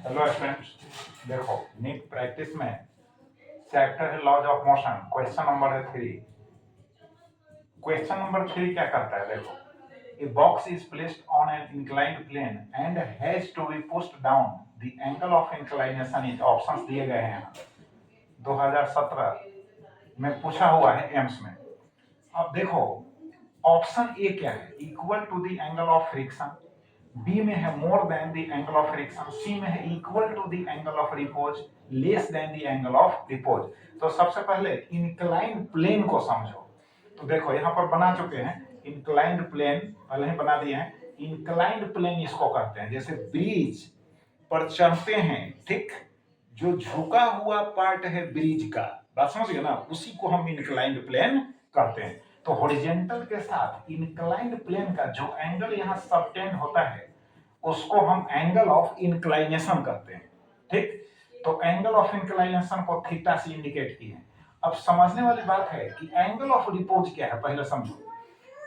Hello students, देखो NEET practice में chapter है laws of motion. Question number है 3। क्वेश्चन नंबर 3 क्या करता है? देखो, a box is placed on an inclined plane and has to be pushed down. The angle of inclination is, options दिए गए हैं यहाँ 2017 में पूछा हुआ है एम्स में। अब देखो ऑप्शन ए क्या है? Equal to the angle of friction. B में है more than the angle of friction. C में है equal to the angle of repose, less than the angle of repose. तो सबसे पहले इंक्लाइंड प्लेन को समझो। तो देखो यहाँ पर बना चुके हैं इंक्लाइंड प्लेन, पहले ही बना दिए हैं। इंक्लाइंड प्लेन इसको कहते हैं। जैसे ब्रिज पर चढ़ते हैं, ठीक, जो झुका हुआ पार्ट है ब्रिज का, बात समझ गए ना, उसी को हम इंक्लाइंड प्लेन कहते हैं। तो हॉरिजॉन्टल के साथ इंक्लाइंड प्लेन का जो एंगल यहाँ सबटेंड होता है उसको हम एंगल ऑफ इंक्लाइनेशन कहते हैं, ठीक। तो एंगल ऑफ इंक्लाइनेशन को थीटा से इंडिकेट किए हैं। अब समझने वाली बात है कि एंगल ऑफ रिपोज क्या है, पहले समझो।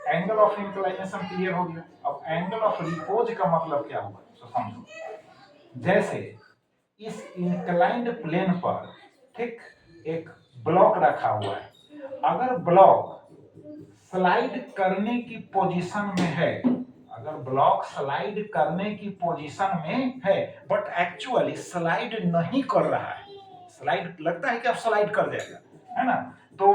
एंगल ऑफ इंक्लाइनेशन क्लियर हो गया, अब एंगल ऑफ रिपोज का मतलब क्या होगा तो समझो। जैसे इस इंक्लाइंड प्लेन पर, ठीक, एक ब्लॉक रखा हुआ है। अगर ब्लॉक स्लाइड करने की पोजीशन में है, अगर ब्लॉक स्लाइड करने की पोजीशन में है बट एक्चुअली स्लाइड नहीं कर रहा है, स्लाइड लगता है कि अब स्लाइड कर जाएगा, है ना, तो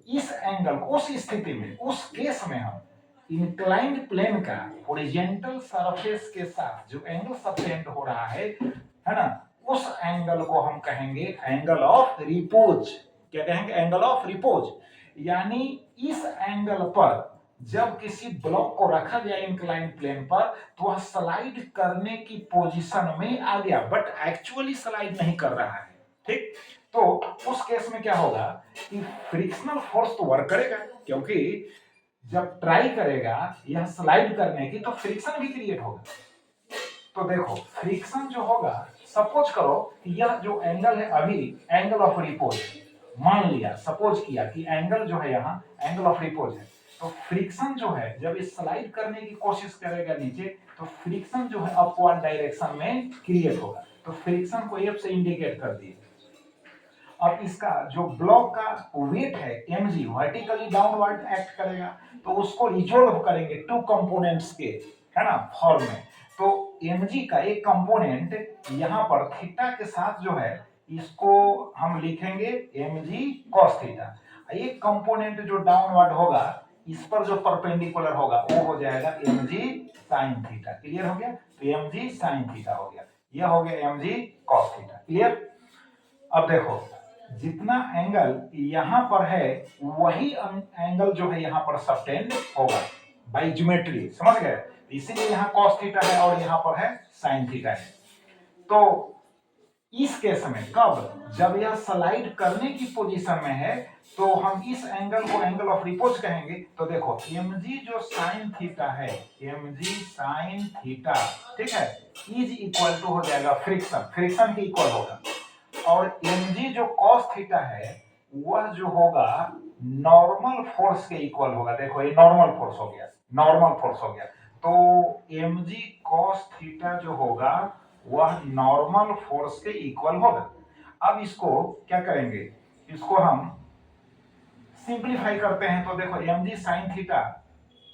इस एंगल, उस स्थिति में, उस केस में हम इंक्लाइंड प्लेन का हॉरिजॉन्टल सरफेस के साथ जो एंगल सबटेंड हो रहा है ना, उस एंगल को हम कहेंगे एंगल ऑफ रिपोज। क्या कहेंगे? Angle of repose. यानी इस एंगल पर जब किसी ब्लॉक को रखा गया इंक्लाइंड प्लेन पर तो वह स्लाइड करने की पोजीशन में आ गया बट एक्चुअली स्लाइड नहीं कर रहा है, ठीक। तो उस केस में क्या होगा कि फ्रिक्शनल फोर्स तो वर्क करेगा, क्योंकि जब ट्राई करेगा यह स्लाइड करने की तो फ्रिक्शन भी क्रिएट होगा। तो देखो फ्रिक्शन जो होगा, सपोज करो कि यह जो एंगल है अभी एंगल ऑफ रिपोज, मान लिया, सपोज किया कि एंगल जो है यहाँ एंगल ऑफ रिपोज है, तो फ्रिक्शन जो है जब ये स्लाइड करने की कोशिश करेगा नीचे तो फ्रिक्शन जो है अपवर्ड डायरेक्शन में क्रिएट होगा। तो फ्रिक्शन को एफ से इंडिकेट कर दिए। अब इसका जो ब्लॉक का वेट है mg, वर्टिकली डाउनवर्ड एक्ट करेगा, तो उसको रिजोल्व करेंगे टू कंपोनेंट्स के, है ना, फॉर्म में। तो mg का एक कंपोनेंट यहाँ पर थीटा के साथ जो है इसको हम लिखेंगे mg cos थीटा। एक कंपोनेंट जो डाउनवर्ड होगा इस पर जो परपेंडिकुलर होगा वो हो जाएगा mg sin थीटा। क्लियर हो गया? तो mg sin थीटा हो गया, यह हो गया mg cos थीटा। क्लियर? अब देखो जितना एंगल यहां पर है वही एंगल जो है यहां पर सबटेंड होगा बाय ज्योमेट्री, समझ गए? इसीलिए यहां cos थीटा है और यहां पर है sin थीटा है। तो इस केस में कब, जब यह स्लाइड करने की पोजीशन में है तो हम इस एंगल को एंगल ऑफ रिपोज कहेंगे। तो देखो mg जो sin थीटा है, mg sin थीटा, ठीक है, इज इक्वल टू हो जाएगा फ्रिक्शन, फ्रिक्शन के इक्वल होगा। और mg जो cos थीटा है वह जो होगा नॉर्मल फोर्स के इक्वल होगा। देखो ये नॉर्मल फोर्स हो गया, नॉर्मल फोर्स हो गया। तो mg cos थीटा जो होगा वह नॉर्मल फोर्स के इक्वल होगा। अब इसको क्या करेंगे, इसको हम सिंप्लीफाई करते हैं। तो देखो mg sin theta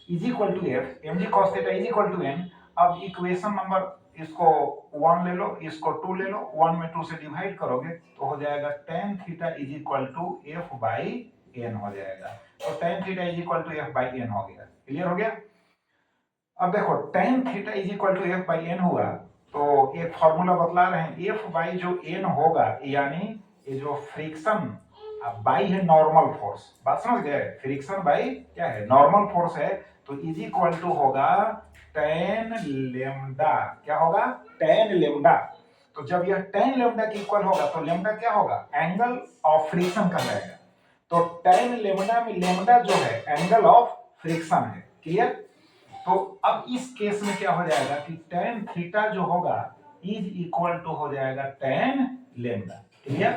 is equal to F, mg cos theta is equal to n। अब इक्वेशन नंबर इसको 1 ले लो, इसको 2 ले लो, 1 में 2 से डिवाइड करोगे तो हो जाएगा tan theta is equal to f by n हो जाएगा। तो tan theta is equal to f by n हो गया। क्लियर हो गया? अब देखो tan theta is equal to f by n हुआ तो एक फॉर्मूला बतला रहे हैं, f बाई जो n होगा यानी ये जो फ्रिक्शन बाई है नॉर्मल फोर्स, बात समझ गए? फ्रिक्शन बाई क्या है? नॉर्मल फोर्स है। तो इज इक्वल टू होगा tan लेम्डा। क्या होगा? tan lambda. तो जब यह tan लेम्डा के इक्वल होगा तो लेम्डा क्या होगा? एंगल ऑफ फ्रिक्शन कहलाएगा। तो tan लेम्डा में लेम्डा जो है एंगल ऑफ फ्रिक्शन है। क्लियर? तो अब इस केस में क्या हो जाएगा कि tan थीटा जो होगा इज इक्वल टू हो जाएगा tan लेम्डा। क्लियर?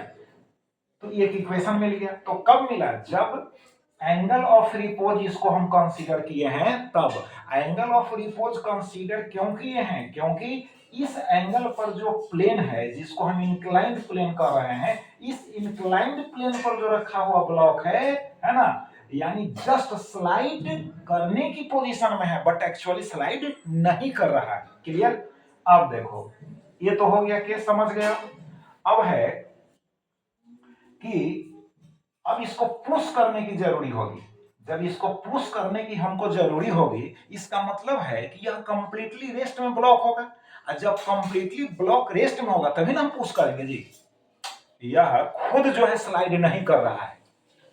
तो एक इक्वेशन मिल गया। तो कब मिला? जब एंगल ऑफ रिपोज इसको हम कंसीडर किए हैं तब। एंगल ऑफ रिपोज कंसीडर क्यों किए हैं? क्योंकि इस एंगल पर जो प्लेन है जिसको हम इंक्लाइंड प्लेन कर रहे हैं, इस इंक्लाइंड प्लेन पर जो रखा हुआ ब्लॉक है ना, यानी जस्ट स्लाइड करने की पोजीशन में है बट एक्चुअली स्लाइड नहीं कर रहा है। क्लियर? अब देखो, ये तो हो गया केस, समझ गया। अब है कि अब इसको पुश करने की जरूरी होगी। जब इसको पुश करने की हमको जरूरी होगी, इसका मतलब है कि यह कंप्लीटली रेस्ट में ब्लॉक होगा, और जब कंप्लीटली ब्लॉक रेस्ट में होगा तभी ना हम पुश करेंगे जी। यह खुद जो है स्लाइड नहीं कर रहा है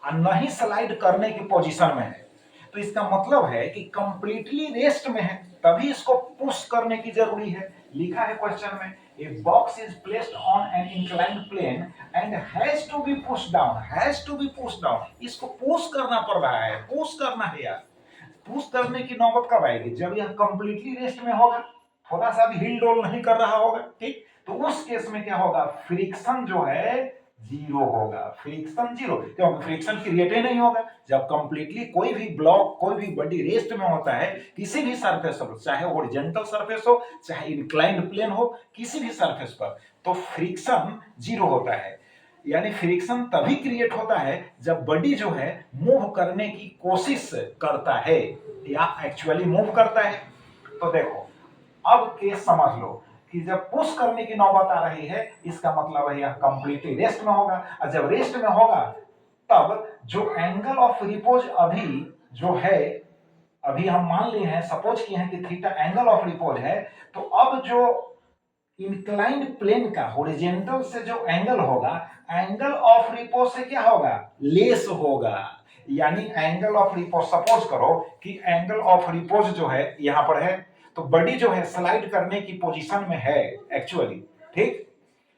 और नहीं स्लाइड करने की पोजीशन में है, तो इसका मतलब है कि कंप्लीटली रेस्ट में है, तभी इसको पुश करने की जरूरी है। लिखा है क्वेश्चन में, a box is placed on an inclined plane and has to be push down, has to be push down, इसको पुश करना पड़ रहा है, पुश करना है यार। पुश करने की नौबत कब आएगी? जब यह कंप्लीटली रेस्ट में होगा, थोड़ा सा भी हिल डोल नहीं कर रहा होगा, ठीक? तो उस केस में क्या होगा? फ्रिक्शन जो है जीरो होगा, फ्रिक्शन जीरो, क्योंकि फ्रिक्शन क्रिएट ही नहीं होगा। जब कंप्लीटली कोई भी ब्लॉक, कोई भी बॉडी रेस्ट में होता है, किसी भी सरफेस पर, चाहे हॉरिजॉन्टल सरफेस हो, चाहे इंक्लाइंड प्लेन हो, किसी भी सरफेस पर, तो फ्रिक्शन जीरो होता है। यानी फ्रिक्शन तभी क्रिएट होता है जब बॉडी जो है मूव करने की कोशिश करता है या एक्चुअली मूव करता है। तो देखो, अब केस समझ लो कि जब पुश करने की नौबत आ रही है, इसका मतलब है यह कंप्लीटली रेस्ट में होगा, और जब रेस्ट में होगा तब जो एंगल ऑफ रिपोज अभी जो है, अभी हम मान लिए हैं, सपोज किए हैं कि थीटा एंगल ऑफ रिपोज है, तो अब जो इंक्लाइंड प्लेन का हॉरिजॉन्टल से जो एंगल होगा, एंगल ऑफ रिपोज से क्या होगा? लेस होगा। यानी एंगल ऑफ रिपोज, सपोज करो कि एंगल ऑफ रिपोज जो है यहां पर है, तो बॉडी जो है स्लाइड करने की पोजीशन में है एक्चुअली, ठीक?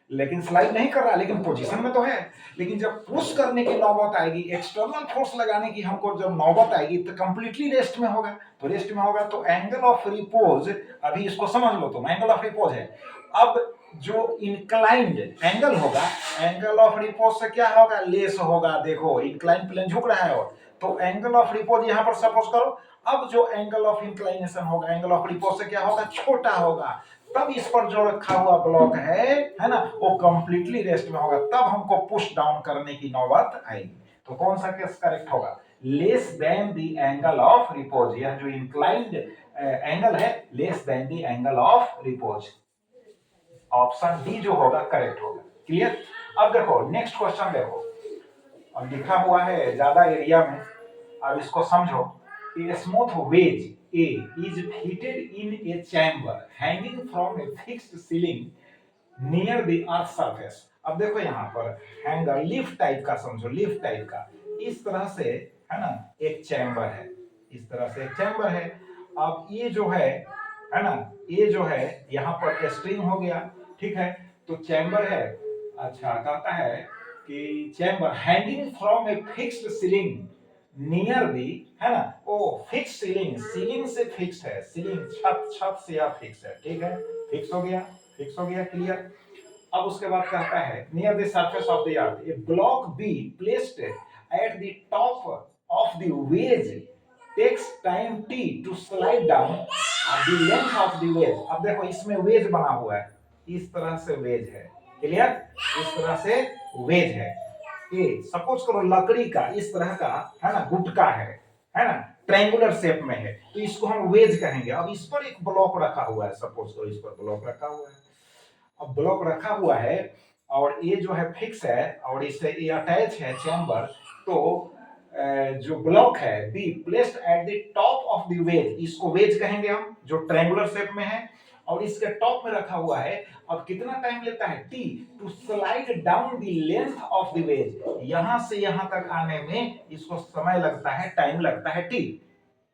लेकिन स्लाइड नहीं कर रहा, लेकिन पोजीशन में तो है। लेकिन जब पुश करने की नौबत आएगी, एक्सटर्नल फोर्स लगाने की हमको जब नौबत आएगी, तो कंप्लीटली रेस्ट में होगा। तो रेस्ट में होगा तो एंगल ऑफ रिपोज, अभी इसको समझ लो तुम, एंगल ऑफ रिपोज है। अब जो इंक्लाइंड एंगल होगा, एंगल ऑफ रिपोज से क्या होगा? लेस होगा। देखो इंक्लाइंड प्लेन झुक रहा है, और तो एंगल ऑफ रिपोज यहां पर सपोज करो, अब जो एंगल ऑफ इंक्लाइनेशन होगा एंगल ऑफ रिपोज से क्या होगा? छोटा होगा। तब इस पर जो रखा हुआ ब्लॉक है ना, वो कंप्लीटली रेस्ट में होगा, तब हमको पुश डाउन करने की नौबत आएगी। तो कौन सा केस करेक्ट होगा? Less than the angle of repose. यह जो इंक्लाइंड एंगल है, less than the angle of repose. Option D जो होगा करेक्ट होगा। क्लियर? अब देखो नेक्स्ट क्वेश्चन देखो, अब लिखा हुआ है ज्यादा एरिया में, अब इसको समझो। A smooth wedge A is fitted in a chamber hanging from a fixed ceiling near the earth surface। अब देखो यहाँ पर हैंगर लिफ्ट टाइप का समझो, लिफ्ट टाइप का, इस तरह से है ना, एक चैम्बर है, इस तरह से एक चैम्बर है। अब ये जो है ना, ये जो है यहाँ पर स्ट्रिंग हो गया, ठीक है? तो चैम्बर है, अच्छा कहता है कि chamber hanging from a fixed ceiling near the, है ना, ओ फिक्स सीलिंग, सीलिंग से फिक्स है, सीलिंग छत, छत से या फिक्स है, ठीक है? फिक्स हो गया, फिक्स हो गया। क्लियर? अब उसके बाद कहता है near the surface of the earth a block B placed at the top of the wedge takes time T to slide down the length of the wedge. अब देखो इसमें वेज बना हुआ है, इस तरह से वेज है। क्लियर? इस तरह से वेज है। ये सपोज करो लकड़ी का इस तरह का है ना, गुटका है ना, ट्रायंगुलर शेप में है, तो इसको हम वेज कहेंगे। अब इस पर एक ब्लॉक रखा हुआ है, सपोज करो इस पर ब्लॉक रखा हुआ है। अब ब्लॉक रखा हुआ है और ये जो है फिक्स है और इससे ये अटैच है चैम्बर, तो जो ब्लॉक है B placed at the top of the veg, इसको वेज कहेंगे हम, जो ट्रायंगुलर शेप में है और इसके टॉप में रखा हुआ है। अब कितना टाइम लेता है? T to slide down the length of the wedge, यहां से यहां तक आने में इसको समय लगता है, टाइम लगता है टी।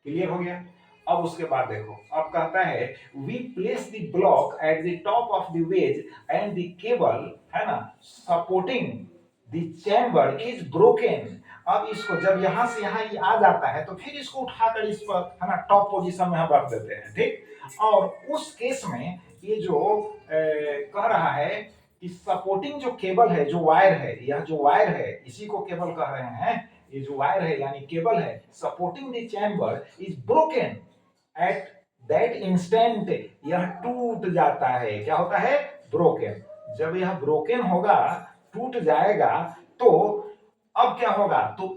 क्लियर हो गया? अब उसके बाद देखो, अब कहता है we place the block at the top of the wedge and the cable, है ना, supporting the chamber is broken. अब इसको जब यहां से यहां ये आ जाता है, तो फिर इसको उठाकर इस पर, है ना, टॉप पोजीशन में हम रख देते हैं, ठीक? और उस केस में ये जो कह रहा है कि सपोर्टिंग जो केबल है, जो वायर है, यह जो वायर है, इसी को केबल कह रहे हैं, ये जो वायर है यानी केबल है supporting the chamber is broken at that instant, यह टूट जाता है। क्या होता है? ब्रोकन। जब यह ब्रोकन होगा, टूट जाएगा, तो अब क्या होगा? तो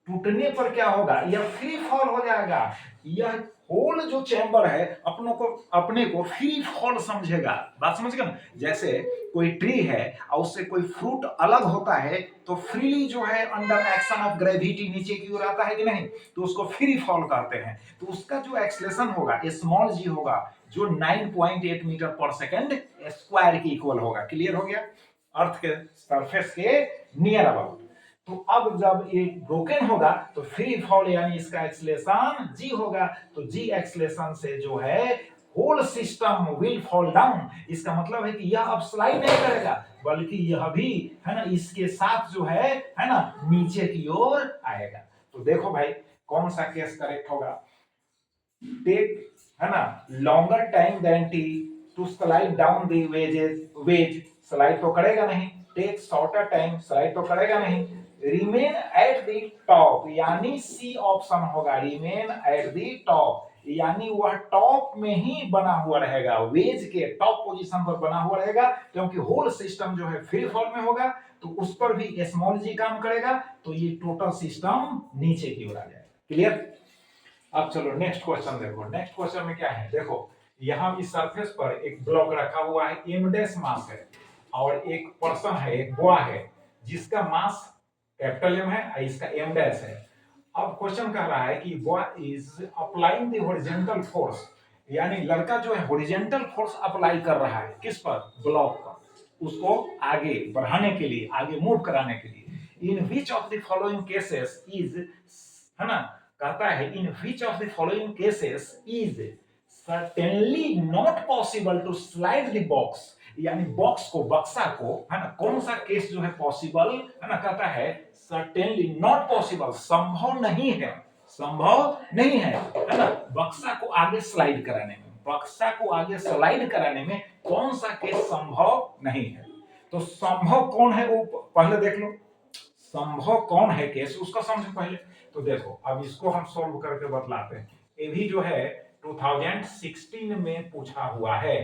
टूटने पर क्या होगा? यह फ्री फॉल हो जाएगा। यह होल जो चैम्बर है अपने को फ्री फॉल समझेगा। बात समझ गए ना? जैसे कोई ट्री है और उससे कोई फ्रूट अलग होता है तो फ्रीली जो है अंडर एक्शन ऑफ ग्रेविटी नीचे की ओर आता है कि नहीं, तो उसको फ्री फॉल कहते हैं। तो उसका जो एक्सलेशन होगा स्मॉल जी होगा, जो 9.8 मीटर पर सेकेंड स्क्वायर की इक्वल होगा। क्लियर हो गया? अर्थ के सरफेस के नियर अबाउट। तो अब जब ये ब्रोकन होगा तो फ्री फॉल यानी इसका एक्सलेशन जी होगा, तो जी एक्सलेशन से जो है whole system will fall down. इसका मतलब है कि यह अब स्लाइड नहीं करेगा, बल्कि यह भी है ना इसके साथ जो है ना नीचे की ओर आएगा। तो देखो भाई कौन सा केस करेक्ट होगा? टेक है ना longer time than T to slide down the wedge, slide तो करेगा नहीं। टेक शॉर्टर टाइम, स्लाइड तो करेगा नहीं। रिमेन एट द टॉप, यानी सी ऑप्शन होगा, रिमेन एट द टॉप, यानी वह टॉप में ही बना हुआ रहेगा, वेज के टॉप पोजीशन पर बना हुआ रहेगा, क्योंकि होल सिस्टम जो है फ्री फॉल में होगा, तो उस पर भी स्मॉल जी काम करेगा, तो ये टोटल सिस्टम नीचे की ओर आ जाएगा। क्लियर? अब चलो नेक्स्ट क्वेश्चन देखो। नेक्स्ट क्वेश्चन में क्या है? देखो यहाँ इस सरफेस पर एक ब्लॉक रखा हुआ है, एम डैश मास है, और एक पर्सन है, एक बॉय है, जिसका मास कैपिटल एम है और इसका एम डैश है। अब क्वेश्चन कह रहा है कि boy is applying the horizontal force, यानी लड़का जो है हॉरिजॉन्टल फोर्स अप्लाई कर रहा है किस पर? ब्लॉक पर, उसको आगे बढ़ाने के लिए, आगे मूव कराने के लिए। In which of the following cases is, है ना, कहता है in which of the following cases is certainly not possible to slide the box, यानी बॉक्स को, बक्सा को, है ना, कौन सा केस जो है पॉसिबल है ना, कहता है सर्टेनली नॉट पॉसिबल, संभव नहीं है, संभव नहीं है ना, बक्सा को आगे स्लाइड कराने में, बक्सा को आगे स्लाइड कराने में कौन सा केस संभव नहीं है। तो संभव कौन है वो पहले देख लो, संभव कौन है केस उसका समझो पहले। तो देखो अब इसको हम सोल्व करके बतलाते हैं। ये भी जो है 2016 में पूछा हुआ है,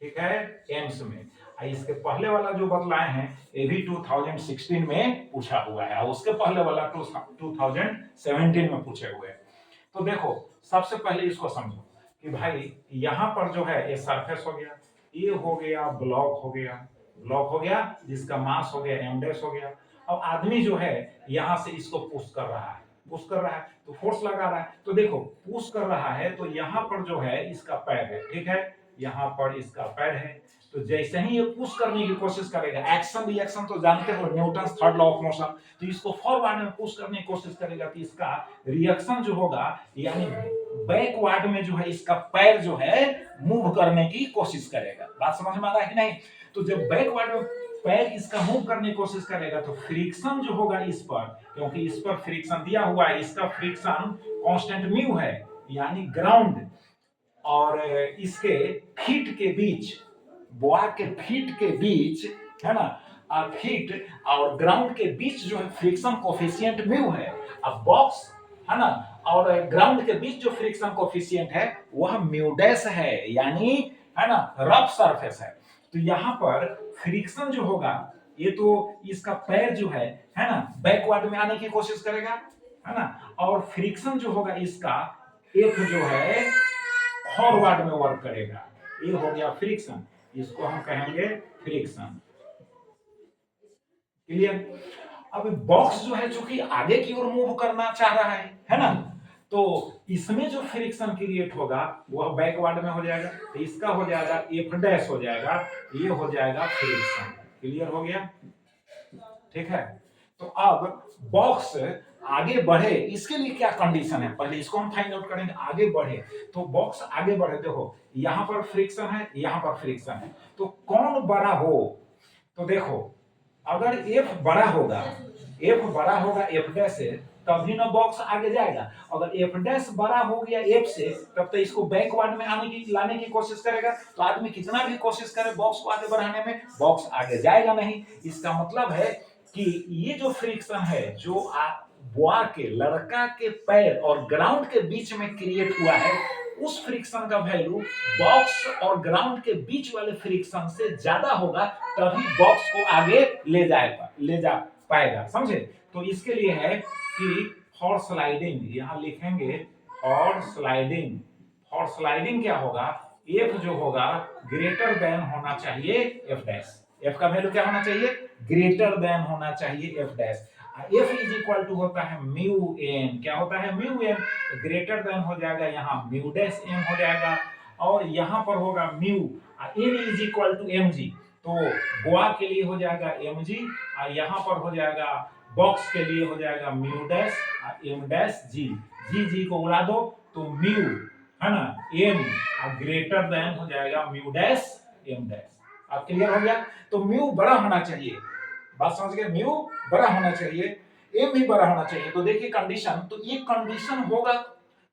ठीक है, एम्स में। इसके पहले वाला जो बतलाए हैं ये भी 2016 में पूछा हुआ है, और उसके पहले वाला 2017 में पूछे हुए हैं। तो देखो सबसे पहले इसको समझो कि भाई यहाँ पर जो है ये सरफेस हो गया, ये हो गया ब्लॉक हो गया, ब्लॉक हो गया जिसका मास हो गया एम डैश हो गया। अब आदमी जो है यहाँ से इसको पुश कर रहा है, पुश कर रहा है तो फोर्स लगा रहा है। तो देखो पुश कर रहा है तो यहाँ पर जो है इसका पैर है, ठीक है, यहाँ पर इसका पैर है। तो जैसे ही ये पुश करने की कोशिश करेगा, एक्शन रिएक्शन तो जानते हो, Newton third law of motion, तो इसको फॉरवर्ड में पुश करने की कोशिश करेगा तो इसका रिएक्शन जो होगा, यानी बैकवर्ड में जो है इसका पैर जो है मूव करने की कोशिश करेगा। बात समझ में आ रहा है कि नहीं? तो जब बैकवर्ड में पैर इसका मूव करने की कोशिश करेगा तो फ्रिक्शन जो होगा इस पर, क्योंकि इस पर फ्रिक्शन दिया हुआ है, इसका फ्रिक्शन कांस्टेंट म्यू है, यानी ग्राउंड और इसके फीट के बीच, बॉय के फीट के बीच, है ना, फीट और ग्राउंड के बीच जो है फ्रिक्शन कोफिशिएंट म्यू है। अब बॉक्स, है ना, और ग्राउंड के बीच जो फ्रिक्शन कोफिशिएंट है वह म्यू डैश है, यानी है ना रफ सरफेस है। तो यहाँ पर फ्रिक्शन जो होगा, ये तो इसका पैर जो है ना, बैकवर्ड में आने की कोशिश करेगा, है ना, और फ्रिक्शन जो होगा इसका एफ जो है फॉरवर्ड में वर्क करेगा। ये हो गया फ्रिक्शन, इसको हम कहेंगे फ्रिक्शन। क्लियर? अब बॉक्स जो है चूंकि आगे की ओर मूव करना चाह रहा है ना, तो इसमें जो फ्रिक्शन क्रिएट होगा वह बैकवर्ड में हो जाएगा, तो इसका हो जाएगा एफ डैश हो जाएगा, ये हो जाएगा फ्रिक्शन। क्लियर हो गया? ठीक है। तो अब बॉक्स आगे बढ़े, इसके लिए क्या कंडीशन है पहले इसको हम फाइंड आउट करेंगे। आगे बढ़े तो बॉक्स आगे बढ़े, देखो यहां पर फ्रिक्शन है, यहां पर फ्रिक्शन है, तो कौन बड़ा हो? तो देखो अगर एफ बड़ा होगा, एफ बड़ा होगा एफ डैश से, तभी ना बॉक्स आगे जाएगा। अगर एफ डैश बड़ा हो गया एफ से, तब तो इसको बैकवर्ड में आने की, लाने की कोशिश करेगा। तो आदमी कितना भी कोशिश करे बॉक्स को आगे बढ़ाने में, बॉक्स आगे जाएगा नहीं। इसका मतलब है कि ये जो फ्रिक्शन है जो बुआ के लड़का के पैर और ग्राउंड के बीच में क्रिएट हुआ है, उस फ्रिक्शन का वैल्यू बॉक्स और ग्राउंड के बीच वाले फ्रिक्शन से ज्यादा होगा, तभी बॉक्स को आगे ले जा पाएगा। समझे? तो इसके लिए है कि फॉर स्लाइडिंग, यहां लिखेंगे फॉर स्लाइडिंग क्या होगा, एफ जो होगा ग्रेटर देन होना चाहिए एफ डैश। एफ का वैल्यू क्या होना चाहिए, ग्रेटर देन होना चाहिए F dash. F is equal to होता है म्यू एम, क्या होता है म्यू एम, ग्रेटर देन हो जाएगा यहाँ म्यू डैश एम हो जाएगा, और यहाँ पर होगा mu M is equal to M G, तो गोवा के लिए हो जाएगा एम जी, और यहाँ पर हो जाएगा बॉक्स के लिए हो जाएगा म्यू डैश एम डैश जी, जी को उड़ा दो तो म्यू है ना एम ग्रेटर देन हो जाएगा म्यू डैश एम डैश। अब क्लियर हो गया? तो म्यू बड़ा होना चाहिए, बात समझ गए, म्यू बड़ा होना चाहिए, एम भी बड़ा होना चाहिए। तो देखिए कंडीशन, तो ये कंडीशन होगा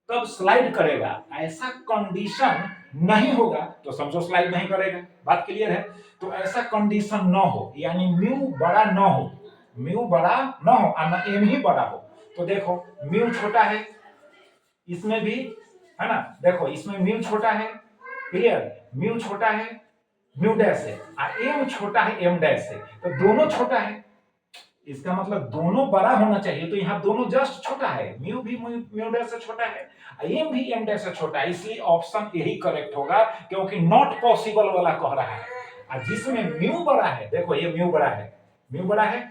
तब स्लाइड करेगा, ऐसा कंडीशन नहीं होगा तो समझो स्लाइड नहीं करेगा। बात क्लियर है? तो ऐसा कंडीशन न हो, यानी म्यू बड़ा न हो, म्यू बड़ा न हो और एम ही बड़ा हो। तो देखो म्यू छोटा है, इसमें भी है ना, देखो इसमें म्यू छोटा है, क्लियर, म्यू छोटा है, म्यू डैश है, और एम छोटा है एम डैश है, तो दोनों छोटा है, इसका मतलब दोनों बड़ा होना चाहिए, तो यहाँ दोनों जस्ट छोटा है, म्यू भी म्यू डैश से छोटा है, एम भी एम डैश से छोटा है, इसलिए ऑप्शन यही करेक्ट होगा, क्योंकि नॉट पॉसिबल वाला कह रहा है। और जिसमें म्यू बड़ा है, देखो ये म्यू बड़ा है, म्यू बड़ा है,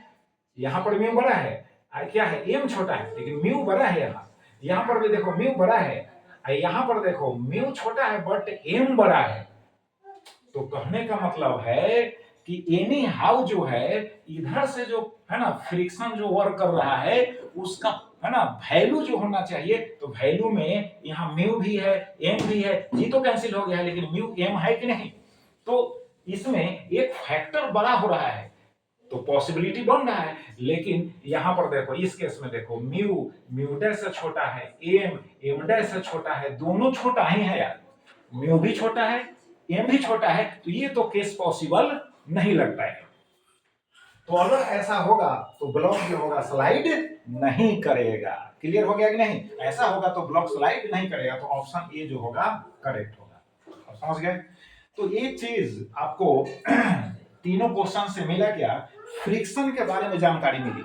यहाँ पर म्यू बड़ा है, क्या है एम छोटा है, लेकिन म्यू बड़ा है, यहाँ पर भी देखो म्यू बड़ा है, यहाँ पर देखो म्यू छोटा है बट एम बड़ा है। तो कहने का मतलब है कि एनी हाउ जो है इधर से जो है ना फ्रिक्शन जो वर्क कर रहा है उसका है ना वैल्यू जो होना चाहिए, तो वैल्यू में यहाँ म्यू भी है एम भी है, जी तो कैंसिल हो गया है लेकिन म्यू एम है कि नहीं, तो इसमें एक फैक्टर बड़ा हो रहा है तो पॉसिबिलिटी बन रहा है। लेकिन यहां पर देखो इस केस में देखो म्यू डैश से छोटा है, एम डैश से छोटा है, दोनों छोटा ही है यार, म्यू भी छोटा है एम भी छोटा है, तो ये तो केस पॉसिबल नहीं लगता है। तो अगर ऐसा होगा तो ब्लॉक जो होगा स्लाइड नहीं करेगा। क्लियर हो गया कि नहीं? ऐसा होगा तो ब्लॉक स्लाइड नहीं करेगा, तो ऑप्शन ए जो होगा करेक्ट होगा। अब समझ गए? तो ये चीज आपको तीनों क्वेश्चन से मिला क्या, फ्रिक्शन के बारे में जानकारी मिली।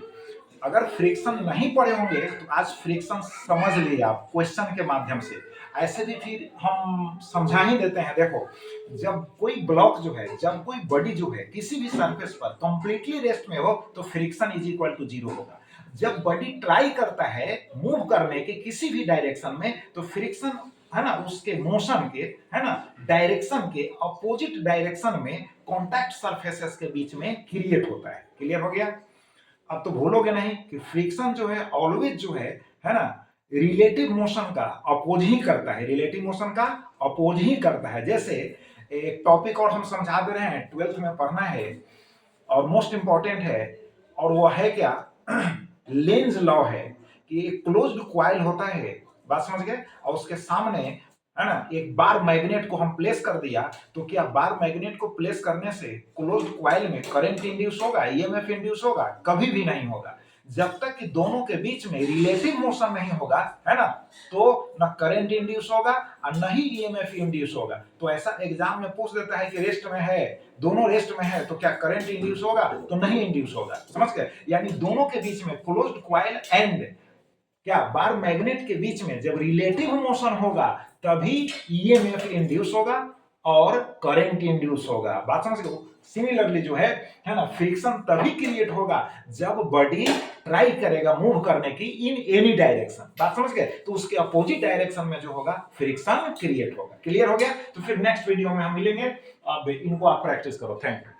अगर फ्रिक्शन नहीं पढ़े होंगे तो आज फ्रिक्शन समझ लिए आप क्वेश्चन के माध्यम से, ऐसे भी फिर हम समझा ही देते हैं। देखो जब कोई ब्लॉक जो है, जब कोई बॉडी जो है किसी भी सरफेस पर कंप्लीटली रेस्ट में हो तो फ्रिक्शन इज इक्वल टू 0 होगा। जब बॉडी ट्राई करता है मूव करने के किसी भी डायरेक्शन में तो फ्रिक्शन है ना उसके मोशन के है ना डायरेक्शन के अपोजिट डायरेक्शन में कॉन्टैक्ट सरफेसेस के बीच में क्रिएट होता है। क्लियर हो गया? अब तो भूलोगे नहीं कि फ्रिक्शन जो है ऑलवेज जो है ना रिलेटिव मोशन का अपोज ही करता है, रिलेटिव मोशन का अपोज ही करता है। जैसे एक टॉपिक और हम समझा दे रहे हैं, 12th में पढ़ना है और मोस्ट इंपॉर्टेंट है, और वो है क्या लेंज लॉ है कि एक क्लोज्ड कॉइल होता है, बात समझ गए, और उसके सामने है ना एक बार मैग्नेट को हम प्लेस कर दिया, तो क्या बार मैग्नेट को प्लेस करने से क्लोज्ड कॉइल में करंट इंड्यूस होगा, ईएमएफ इंड्यूस होगा? कभी भी नहीं होगा। जब तक कि दोनों के बीच में रिलेटिव मोशन नहीं होगा है ना, तो न करंट इंड्यूस होगा और न ही ईएमएफ इंड्यूस होगा। तो ऐसा एग्जाम में पूछ देता है कि रेस्ट में है, दोनों रेस्ट में है, तो क्या करंट इंड्यूस होगा? तो नहीं इंड्यूस होगा। समझ गए? यानी दोनों के बीच में क्लोज्ड कॉइल एंड क्या बार मैग्नेट के बीच में जब रिलेटिव मोशन होगा तभी ईएमएफ इंड्यूस होगा और करंट इंड्यूस होगा। बात समझ गए? सिमिलरली जो है ना फ्रिक्शन तभी क्रिएट होगा जब बॉडी ट्राई करेगा मूव करने की इन एनी डायरेक्शन। बात समझ गए? तो उसके अपोजिट डायरेक्शन में जो होगा फ्रिक्शन क्रिएट होगा। क्लियर हो गया? तो फिर नेक्स्ट वीडियो में हम मिलेंगे। अब इनको आप प्रैक्टिस करो। Thank you.